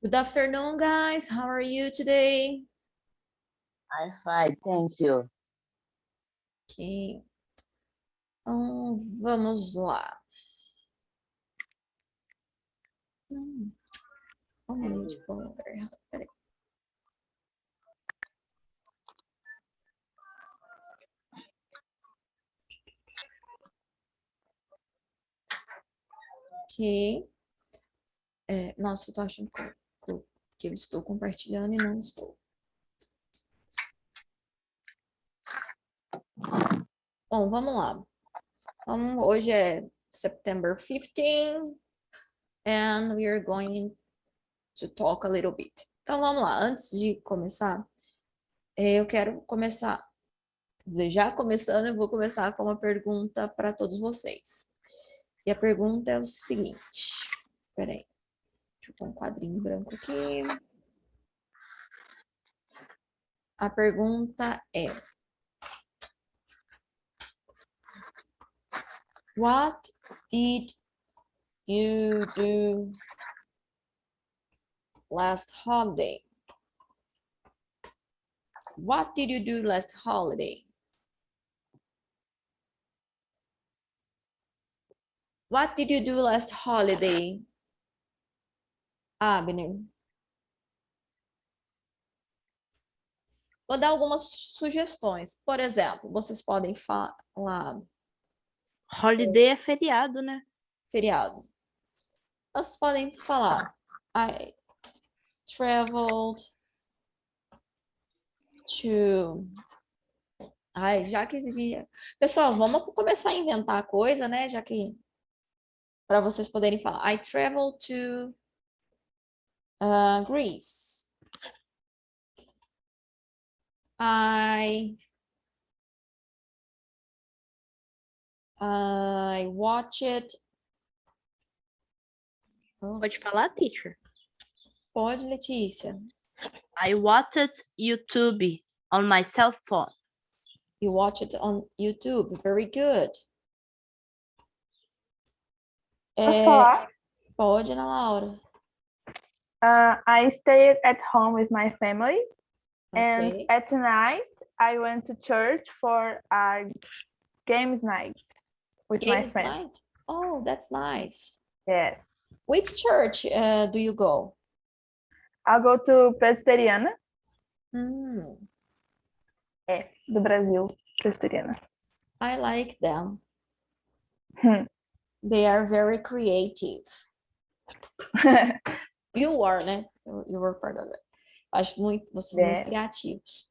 Good afternoon, guys. How are you today? I'm fine, thank you. Ok. Vamos lá. Um minuto, vou lugar errado. Peraí. Ok. Nossa, eu tô achando que eu estou compartilhando e não estou. Bom, vamos lá. Hoje é September 15 and we are going to talk a little bit. Então, vamos lá. Antes de começar, eu quero começar, quer dizer, já começando, eu vou começar com uma pergunta para todos vocês. E a pergunta é o seguinte. Peraí. Deixa eu pôr um quadrinho branco aqui. A pergunta é: What did you do last holiday? What did you do last holiday? What did you do last holiday? Abner. Vou dar algumas sugestões. Por exemplo, vocês podem falar Holiday é feriado, né? feriado. Vocês podem falar I traveled to... Ai, já que... Pessoal, vamos começar a inventar coisa, né? Já que... Para vocês poderem falar. I traveled to Greece. I watched... Pode falar, teacher. Pode, Letícia. I watched YouTube on my cell phone. You watch it on YouTube. Very good. Posso falar? Pode, Ana Laura. I stayed at home with my family, and Ok. at night I went to church for a games night with my Games friends. night? Oh, that's nice. Yeah. Which church do you go? I'll go to Presbyteriana, do Brasil, Presbyteriana. I like them. Hmm. They are very creative. You are, né? You were part of it. Acho vocês muito criativos.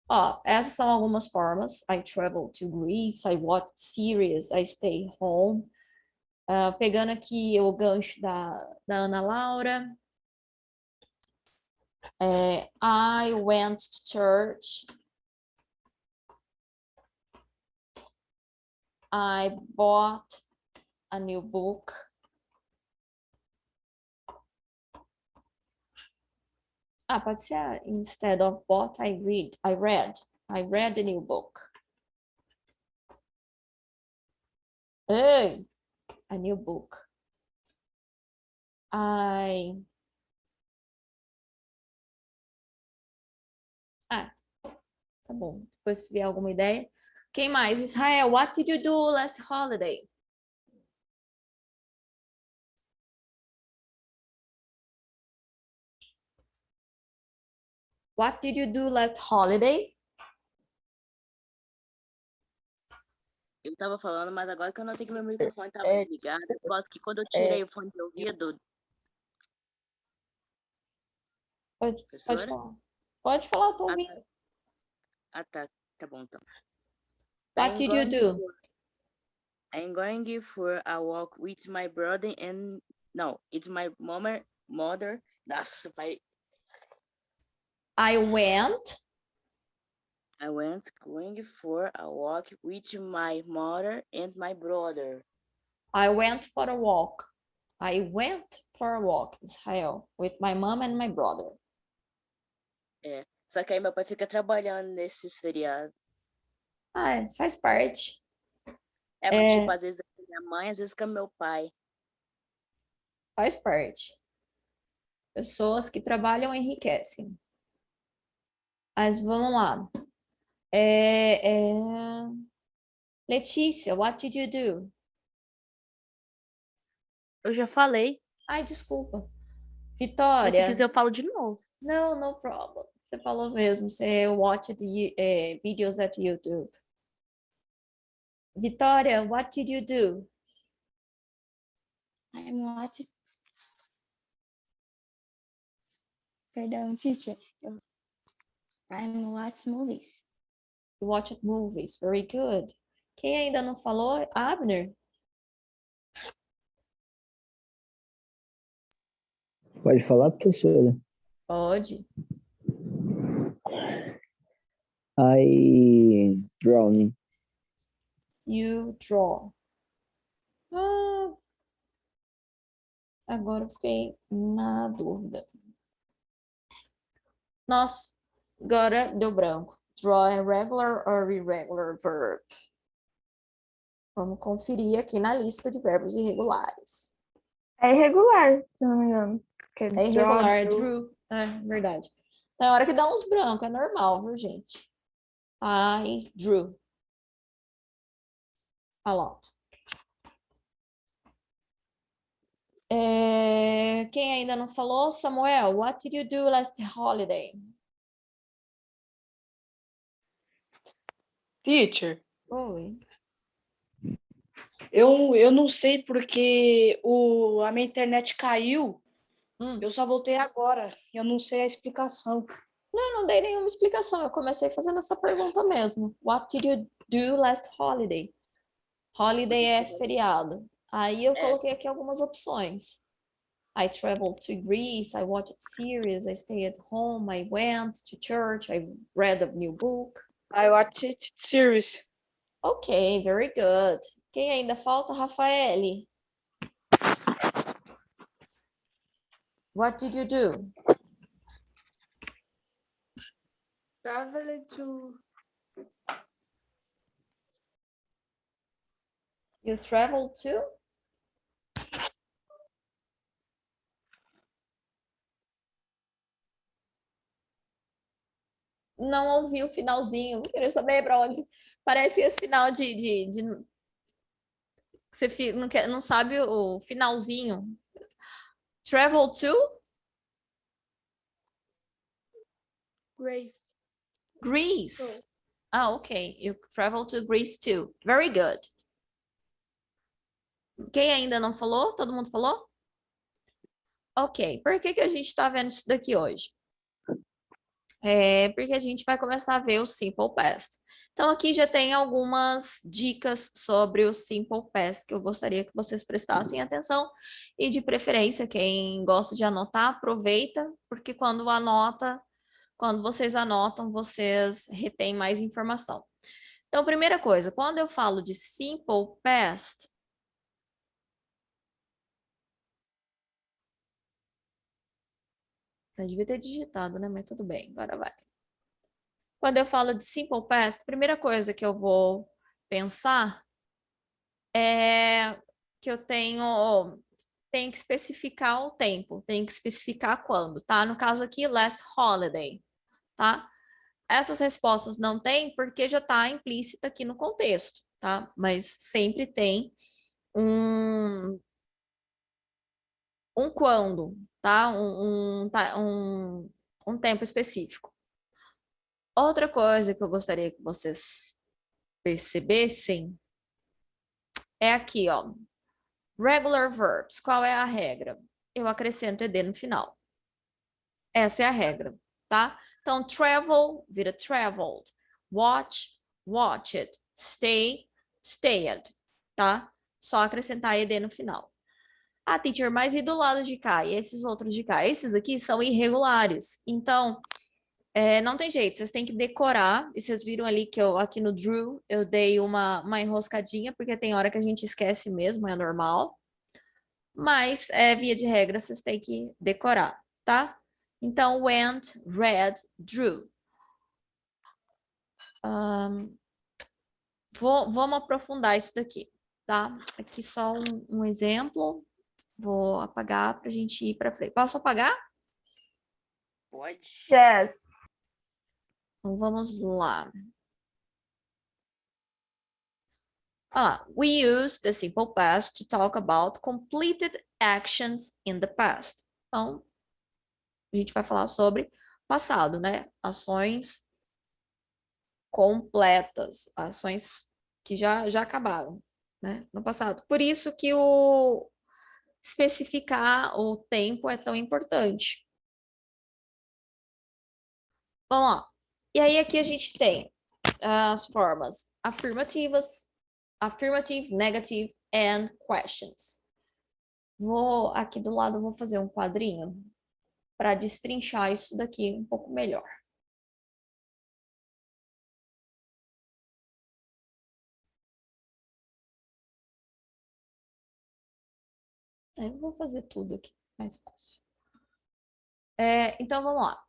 Ó, essas são algumas formas. I travel to Greece, I watch series, I stay home. Pegando aqui o gancho da Ana Laura. I went to church. I bought a new book. Pode ser instead of bought, I read the new book. Hey, a new book. Tá bom. Depois se vier alguma ideia. Quem mais? Israel, what did you do last holiday? What did you do last holiday? Eu tava falando, mas agora que eu notei que meu microfone tava ligado, por causa que quando eu tirei o fone de ouvido... Pode Professora? falar. Pode falar, tô ouvindo. Tá bom então. What did you do? I'm going for a walk with my brother and... No, it's my mother. Nossa, pai. I went going for a walk with my mother and my brother. I went for a walk. I went for a walk, Israel, with my mom and my brother. Só que aí meu pai fica trabalhando nesses feriados. Faz parte. Mas tipo, às vezes é minha mãe, às vezes é meu pai. Faz parte. Pessoas que trabalham enriquecem. Mas vamos lá. Letícia, what did you do? Eu já falei. Ai, desculpa. Mas se Vitória. quiser, eu falo de novo. No, no problem. Você falou mesmo. Você watched videos at YouTube. Vitória, what did you do? I'm watching. Perdão, teacher. I'm watching movies. You watched movies. Very good. Quem ainda não falou? Abner. Pode falar, professora? Pode. I drawing. You draw. Ah, agora eu fiquei na dúvida. Nossa, agora deu branco. Draw é regular or irregular verb? Vamos conferir aqui na lista de verbos irregulares. É irregular, se não me engano. Porque É irregular, é draw, drew. É verdade. Tem hora que dá uns brancos, é normal, viu, gente? I drew a lot. Quem ainda não falou? Samuel, what did you do last holiday? Teacher, Oi. eu não sei porque a minha internet caiu. Hum. Eu só voltei agora. Eu não sei a explicação. Eu não dei nenhuma explicação, eu comecei fazendo essa pergunta mesmo. What did you do last holiday? Holiday é feriado. Aí eu coloquei aqui algumas opções. I traveled to Greece, I watched series, I stayed at home, I went to church, I read a new book. I watched series. Ok, very good. Quem ainda falta? Rafaele. What did you do? travel to. You traveled to? Não ouvi o finalzinho, queria saber para onde. Parece esse final de você não sabe o finalzinho. Travel to Great. Greece. Ah, ok. You travel to Greece too. Very good. Quem ainda não falou? Todo mundo falou? Ok. Por que a gente está vendo isso daqui hoje? Porque a gente vai começar a ver o Simple Past. Então, aqui já tem algumas dicas sobre o Simple Past que eu gostaria que vocês prestassem atenção. E, de preferência, quem gosta de anotar, aproveita, porque quando vocês anotam, vocês retêm mais informação. Então, primeira coisa, quando eu falo de Simple Past, eu devia ter digitado, né? Mas tudo bem, agora vai. Quando eu falo de Simple Past, a primeira coisa que eu vou pensar é que eu tenho que especificar o tempo, tenho que especificar quando, tá? No caso aqui, last holiday, tá? Essas respostas não tem porque já está implícita aqui no contexto, tá? Mas sempre tem um quando, tá? Um tempo específico. Outra coisa que eu gostaria que vocês percebessem é aqui, ó. Regular verbs. Qual é a regra? Eu acrescento ed no final. Essa é a regra, tá? Então, travel vira traveled. Watch, watched. Stay, stayed, tá? Só acrescentar ed no final. Ah, teacher, mas e do lado de cá? E esses outros de cá? Esses aqui são irregulares. Então, não tem jeito, vocês têm que decorar. E vocês viram ali que aqui no Drew, eu dei uma enroscadinha, porque tem hora que a gente esquece mesmo, é normal. Mas, via de regra, vocês têm que decorar, tá? Então, went, read, drew. Vamos aprofundar isso daqui, tá? Aqui só um exemplo. Vou apagar para a gente ir para frente. Posso apagar? Pode. Yes. Então, vamos lá. We use the simple past to talk about completed actions in the past. Então, a gente vai falar sobre passado, né? Ações completas, ações que já acabaram, né? No passado. Por isso que o especificar o tempo é tão importante. Vamos lá. E aí aqui a gente tem as formas afirmativas, affirmative, negative and questions. Vou aqui do lado, vou fazer um quadrinho para destrinchar isso daqui um pouco melhor. Eu vou fazer tudo aqui, mais fácil. Então, vamos lá.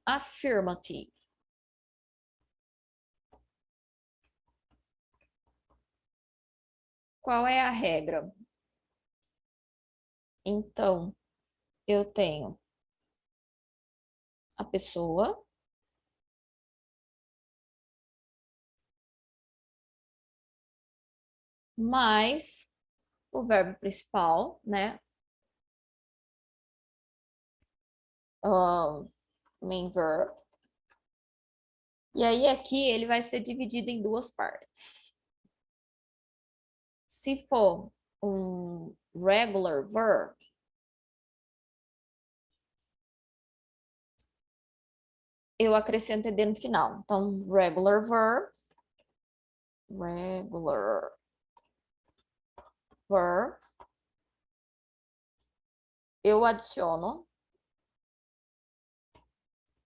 Affirmative. Qual é a regra? Então, eu tenho a pessoa, mais o verbo principal, né? Main verb. E aí aqui ele vai ser dividido em duas partes. Se for um regular verb, eu acrescento ed no final. Então, regular verb, eu adiciono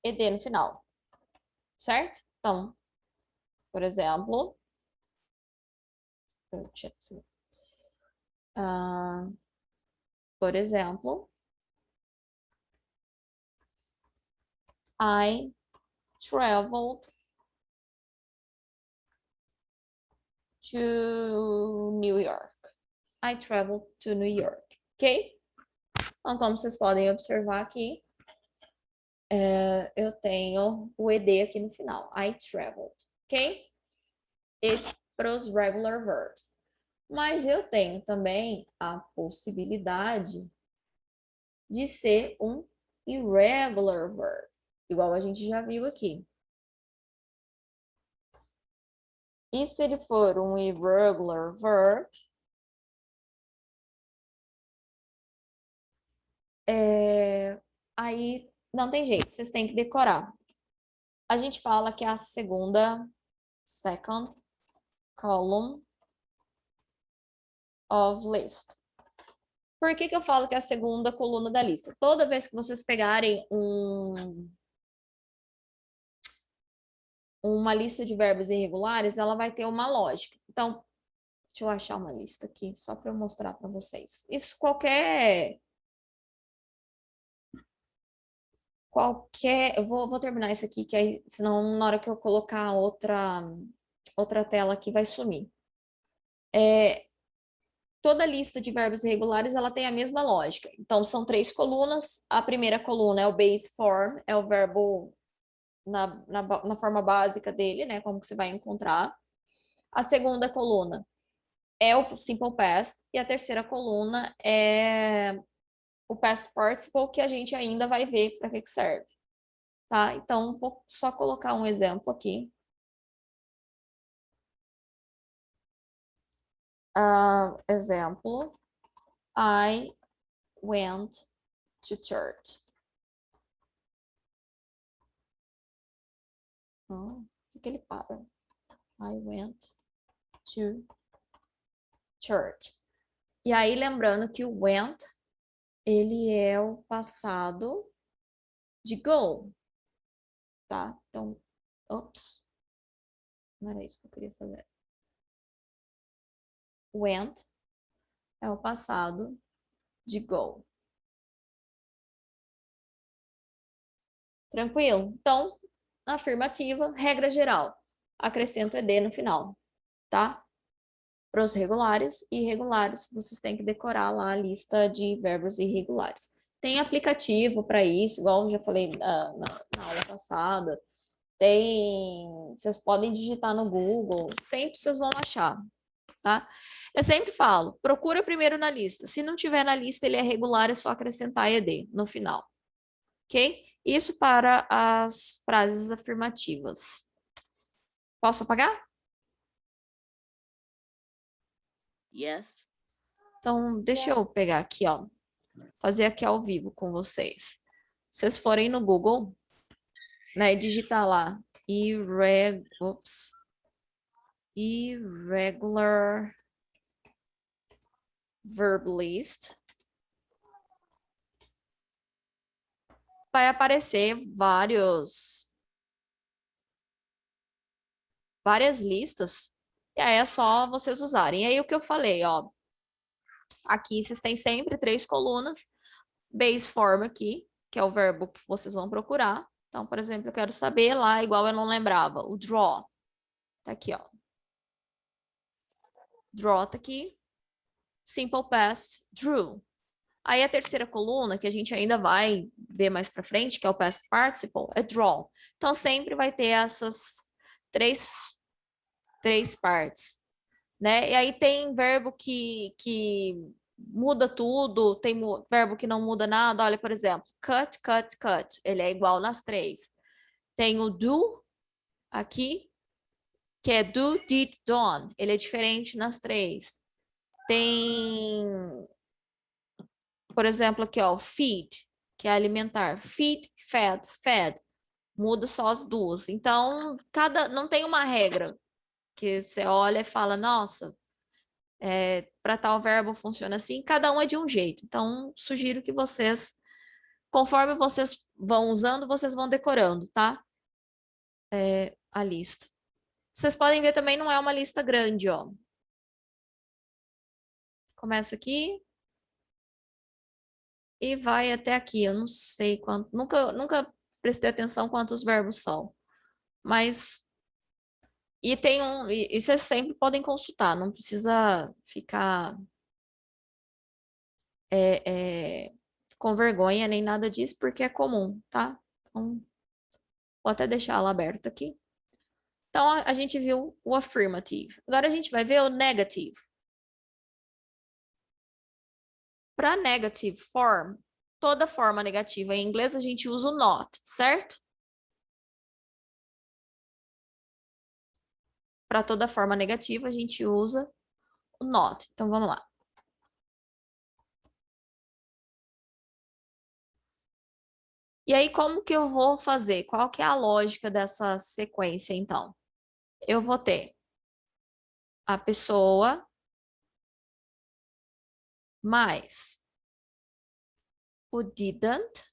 ed no final, certo? Então, por exemplo, I traveled to New York. I traveled to New York, ok? Então, como vocês podem observar aqui, eu tenho o ed aqui no final. I traveled, ok? Esse para os regular verbs. Mas eu tenho também a possibilidade de ser um irregular verb, igual a gente já viu aqui. E se ele for um irregular verb, aí não tem jeito, vocês têm que decorar. A gente fala que é a second column of list. Por que eu falo que é a segunda coluna da lista? Toda vez que vocês pegarem uma lista de verbos irregulares, ela vai ter uma lógica. Então, deixa eu achar uma lista aqui, só para eu mostrar para vocês. Isso eu vou terminar isso aqui, que aí, senão na hora que eu colocar outra tela aqui vai sumir. Toda lista de verbos irregulares, ela tem a mesma lógica. Então, são 3 colunas. A primeira coluna é o base form, é o verbo na forma básica dele, né? Como que você vai encontrar. A segunda coluna é o simple past. E a terceira coluna é o past participle, que a gente ainda vai ver para que serve. Tá? Então, vou só colocar um exemplo aqui. Exemplo. I went to church. Por que ele para? I went to church. E aí, lembrando que o went, ele é o passado de go. Tá? Então, ops. Não era isso que eu queria fazer. Went é o passado de go. Tranquilo? Então, afirmativa, regra geral. Acrescento ed no final, tá? Para os regulares e irregulares, vocês têm que decorar lá a lista de verbos irregulares. Tem aplicativo para isso, igual eu já falei na aula passada. Tem, vocês podem digitar no Google, sempre vocês vão achar, tá? Eu sempre falo, procura primeiro na lista. Se não tiver na lista, ele é regular, é só acrescentar ED no final, ok? Isso para as frases afirmativas. Posso apagar? Yes. Então, deixa eu pegar aqui, ó. Fazer aqui ao vivo com vocês. Se vocês forem no Google, né, e digitar lá irregular verb list, vai aparecer várias listas, e aí é só vocês usarem. E aí o que eu falei, ó, aqui vocês têm sempre 3 colunas, base form aqui, que é o verbo que vocês vão procurar. Então, por exemplo, eu quero saber lá, igual eu não lembrava, o draw. Tá aqui, ó. Draw tá aqui. Simple past, drew. Aí a terceira coluna, que a gente ainda vai ver mais para frente, que é o past participle, é draw. Então, sempre vai ter essas três partes, né? E aí tem verbo que muda tudo, tem verbo que não muda nada. Olha, por exemplo, cut, cut, cut. Ele é igual nas 3. Tem o do aqui, que é do, did, done. Ele é diferente nas 3. Tem, por exemplo, aqui, ó, feed, que é alimentar. Feed, fed, fed. Muda só as duas. Então, não tem uma regra que você olha e fala, nossa, para tal verbo funciona assim. Cada um é de um jeito. Então, sugiro que vocês, conforme vocês vão usando, vocês vão decorando, tá? A lista. Vocês podem ver também, não é uma lista grande, ó. Começa aqui e vai até aqui. Eu não sei quanto, nunca prestei atenção quantos verbos são. Mas e vocês sempre podem consultar, não precisa ficar com vergonha nem nada disso, porque é comum, tá? Então, vou até deixar ela aberta aqui. Então, a gente viu o affirmative. Agora a gente vai ver o negative. Para negative form, toda forma negativa em inglês a gente usa o not, certo? Para toda forma negativa a gente usa o not. Então vamos lá. E aí como que eu vou fazer? Qual que é a lógica dessa sequência então? Eu vou ter a pessoa mais o didn't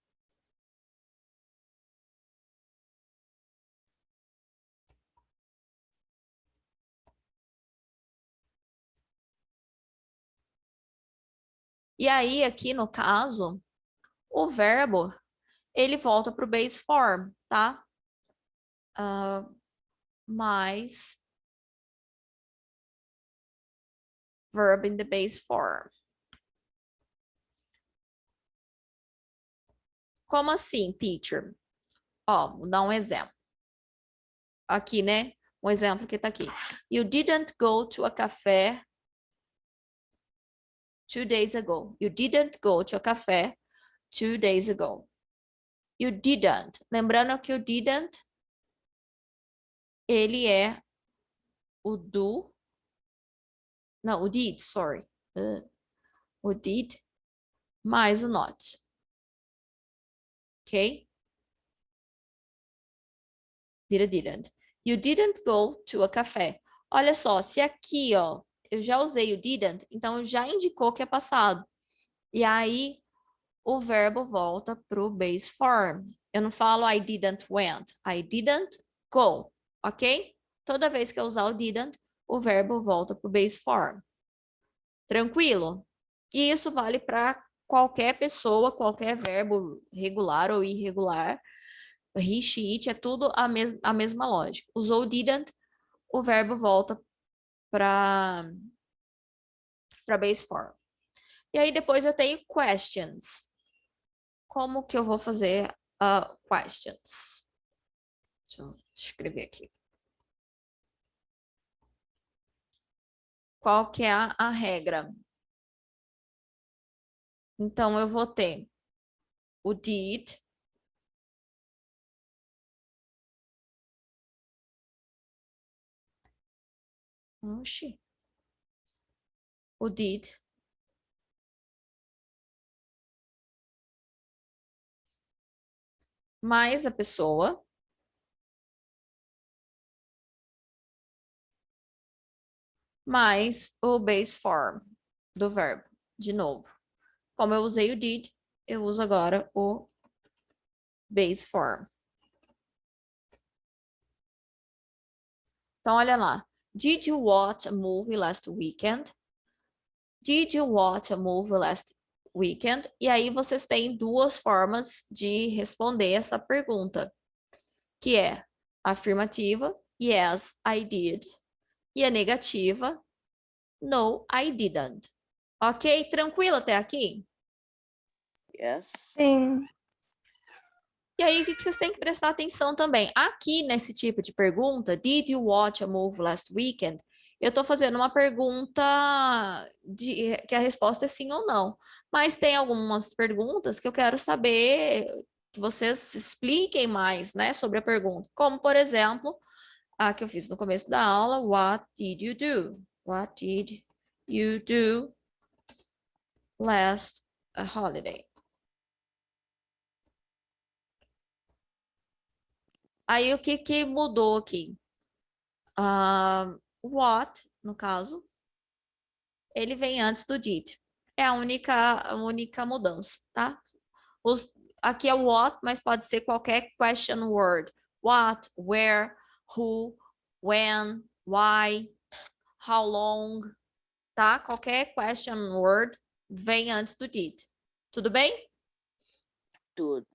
e aí aqui no caso o verbo ele volta para o base form, tá? Mais verb in the base form. Como assim, teacher? Ó, vou dar um exemplo. Aqui, né? Um exemplo que tá aqui. You didn't go to a café 2 days ago. You didn't go to a café 2 days ago. You didn't. Lembrando que o didn't, ele é o do. Não, o did, sorry. O did mais o not. Ok? Vira didn't. You didn't go to a café. Olha só, se aqui, ó, eu já usei o didn't, então já indicou que é passado. E aí, o verbo volta para o base form. Eu não falo I didn't went, I didn't go, ok? Toda vez que eu usar o didn't, o verbo volta para o base form. Tranquilo? E isso vale para qualquer pessoa, qualquer verbo regular ou irregular. He, she, it, é tudo a mesma lógica. Usou didn't, o verbo volta para base form. E aí depois eu tenho questions. como que eu vou fazer questions? Deixa eu escrever aqui. Qual que é a regra? Então, eu vou ter o did. Oxi. O did. Mais a pessoa. Mais o base form do verbo. De novo. Como eu usei o did, eu uso agora o base form. Então, olha lá. Did you watch a movie last weekend? Did you watch a movie last weekend? E aí vocês têm duas formas de responder essa pergunta, que é a afirmativa, yes, I did, e a negativa, no, I didn't. Ok? Tranquilo até aqui? Yes. Sim. E aí, o que vocês têm que prestar atenção também? Aqui, nesse tipo de pergunta, did you watch a movie last weekend? Eu estou fazendo uma pergunta que a resposta é sim ou não. Mas tem algumas perguntas que eu quero saber que vocês expliquem mais, né, sobre a pergunta. Como, por exemplo, a que eu fiz no começo da aula, what did you do? What did you do last holiday? Aí, o que mudou aqui? What, no caso, ele vem antes do did. É a única mudança, tá? Aqui é o what, mas pode ser qualquer question word. What, where, who, when, why, how long, tá? Qualquer question word vem antes do did. Tudo bem? Tudo.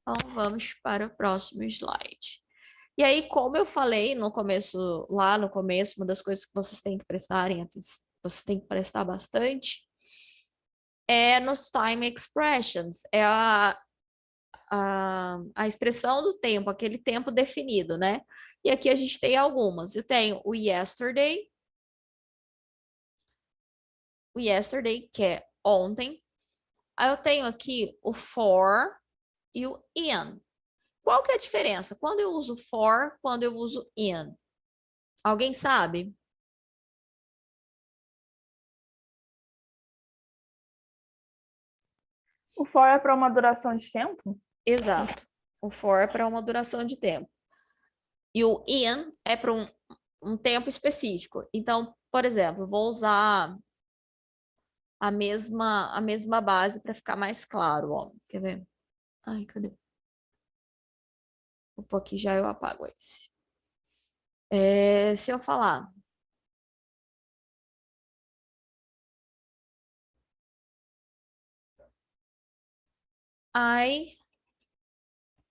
Então, vamos para o próximo slide. E aí, como eu falei no começo, lá no começo, uma das coisas que vocês têm que prestarem atenção, vocês têm que prestar bastante, é nos time expressions, é a expressão do tempo, aquele tempo definido, né? E aqui a gente tem algumas. Eu tenho o yesterday, que é ontem. Aí eu tenho aqui o for e o in. Qual que é a diferença? Quando eu uso for, quando eu uso in? Alguém sabe? O for é para uma duração de tempo? Exato. O for é para uma duração de tempo. E o in é para um tempo específico. Então, por exemplo, vou usar a mesma base para ficar mais claro. Ó. Quer ver? Ai, cadê? Um pouquinho já eu apago esse. Se eu falar I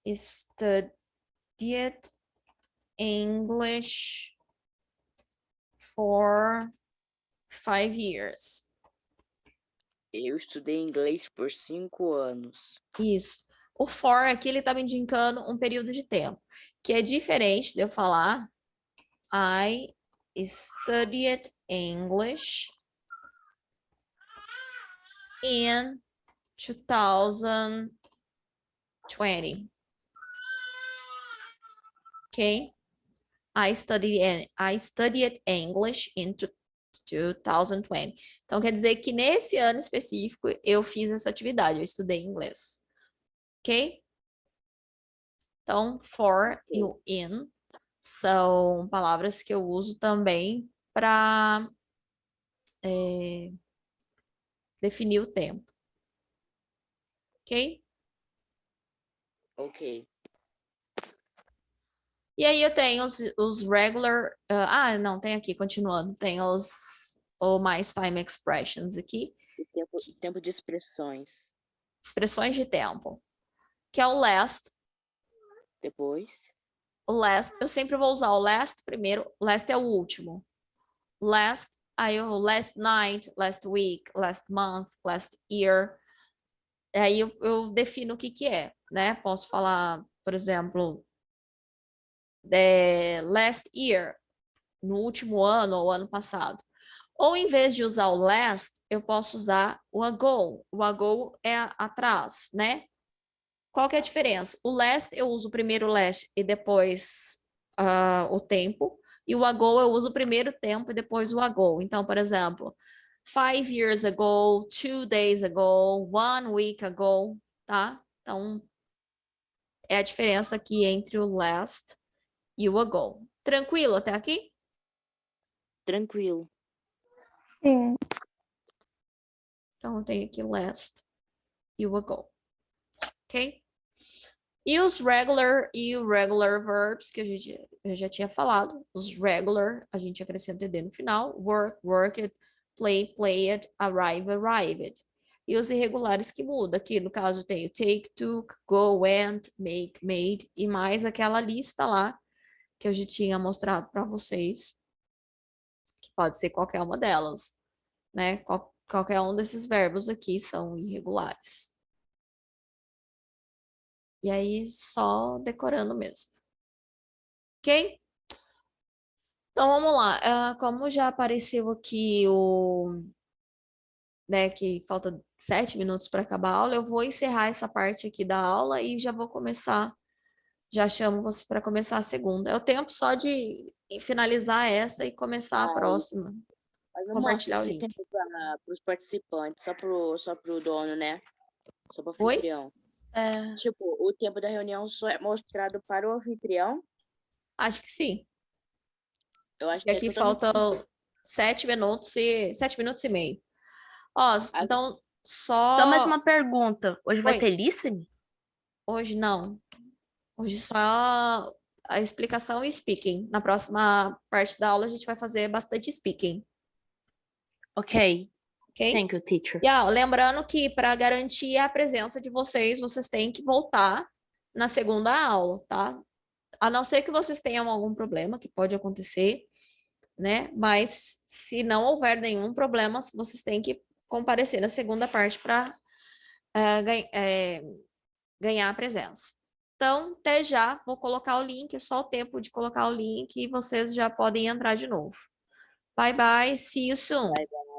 studied English for 5 years. Eu estudei inglês por 5 anos. Isso. O for aqui, ele está me indicando um período de tempo, que é diferente de eu falar I studied English in 2020. Okay? I studied English in 2020. Então, quer dizer que nesse ano específico, eu fiz essa atividade, eu estudei inglês. Ok? Então, for e o in são palavras que eu uso também para definir o tempo. Ok? Ok. E aí eu tenho os regular... não, tem aqui, continuando. Tem os mais time expressions aqui. Tempo de expressões. Expressões de tempo. Que é o last. Depois. O last, eu sempre vou usar o last primeiro. Last é o último. Last, aí o last night, last week, last month, last year. Aí eu defino o que que é, né? Posso falar, por exemplo, last year, no último ano ou ano passado. Ou em vez de usar o last, eu posso usar o ago. O ago é atrás, né? Qual que é a diferença? O last eu uso primeiro o last e depois o tempo. E o ago eu uso primeiro o tempo e depois o ago. Então, por exemplo, 5 years ago, 2 days ago, 1 week ago, tá? Então, é a diferença aqui entre o last e o ago. Tranquilo até aqui? Tranquilo. Sim. Então, eu tenho aqui last e o ago. Ok? E os regular e irregular verbs, que eu já tinha falado. Os regular, a gente acrescenta ed no final. Work, worked. Play, played. Arrive, arrived. E os irregulares que muda. Aqui, no caso, tem o take, took, go, went, make, made. E mais aquela lista lá que eu já tinha mostrado para vocês. Que pode ser qualquer uma delas, né? Qualquer um desses verbos aqui são irregulares. E aí, só decorando mesmo. Ok? Então, vamos lá. Como já apareceu aqui né, que falta 7 minutos para acabar a aula, eu vou encerrar essa parte aqui da aula e já vou começar, já chamo você para começar a segunda. É o tempo só de finalizar essa e começar a próxima. Mas não mostra Compartilhar o esse link. tempo para os participantes, só pro dono, né? Só para o Oi? anfitrião. É, Tipo, o tempo da reunião só é mostrado para o anfitrião. Acho que sim. Eu acho E que é aqui totalmente faltam 7 minutos e 7 minutos e meio. Ó, então só mais só uma pergunta. Hoje vai Oi. ter listening? Hoje não. Hoje só a explicação e speaking. Na próxima parte da aula a gente vai fazer bastante speaking, Ok. ok? Thank you, teacher. E lembrando que para garantir a presença de vocês, vocês têm que voltar na segunda aula, tá? A não ser que vocês tenham algum problema, que pode acontecer, né? Mas se não houver nenhum problema, vocês têm que comparecer na segunda parte para ganhar a presença. Então, até já, vou colocar o link, é só o tempo de colocar o link e vocês já podem entrar de novo. Bye, bye, see you soon. Bye, bye.